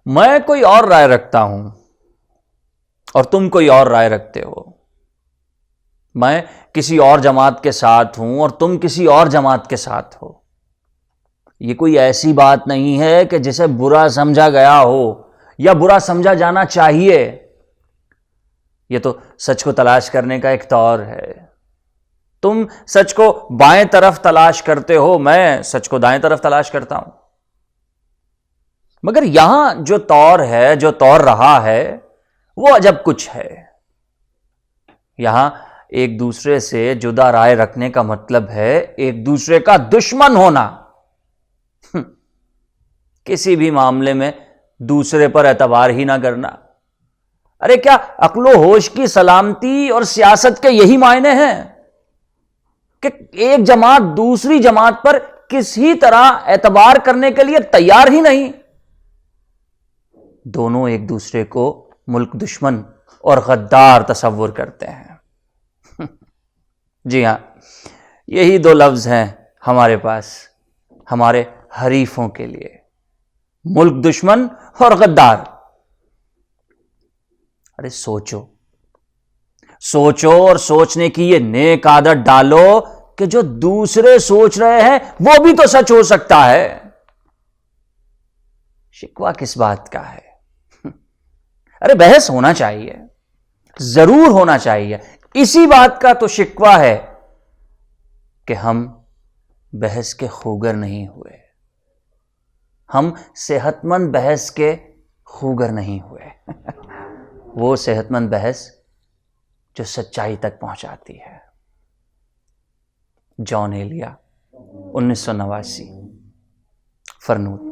میں کوئی اور رائے رکھتا ہوں اور تم کوئی اور رائے رکھتے ہو، میں کسی اور جماعت کے ساتھ ہوں اور تم کسی اور جماعت کے ساتھ ہو، یہ کوئی ایسی بات نہیں ہے کہ جسے برا سمجھا گیا ہو یا برا سمجھا جانا چاہیے. یہ تو سچ کو تلاش کرنے کا ایک طور ہے. تم سچ کو بائیں طرف تلاش کرتے ہو، میں سچ کو دائیں طرف تلاش کرتا ہوں. مگر یہاں جو طور ہے، جو طور رہا ہے، وہ عجب کچھ ہے. یہاں ایک دوسرے سے جدا رائے رکھنے کا مطلب ہے ایک دوسرے کا دشمن ہونا. کسی بھی معاملے میں دوسرے پر اعتبار ہی نہ کرنا. ارے کیا عقل و ہوش کی سلامتی اور سیاست کے یہی معنی ہیں کہ ایک جماعت دوسری جماعت پر کسی طرح اعتبار کرنے کے لیے تیار ہی نہیں؟ دونوں ایک دوسرے کو ملک دشمن اور غدار تصور کرتے ہیں. جی ہاں، یہی دو لفظ ہیں ہمارے پاس ہمارے حریفوں کے لیے، ملک دشمن اور غدار. ارے سوچو اور سوچنے کی یہ نیک عادت ڈالو کہ جو دوسرے سوچ رہے ہیں وہ بھی تو سچ ہو سکتا ہے. شکوہ کس بات کا ہے؟ ارے بحث ہونا چاہیے، ضرور ہونا چاہیے. اسی بات کا تو شکوہ ہے کہ ہم بحث کے خوگر نہیں ہوئے، ہم صحت مند بحث کے خوگر نہیں ہوئے. وہ صحت مند بحث جو سچائی تک پہنچاتی ہے. جان ایلیا، 1989، فرنوت.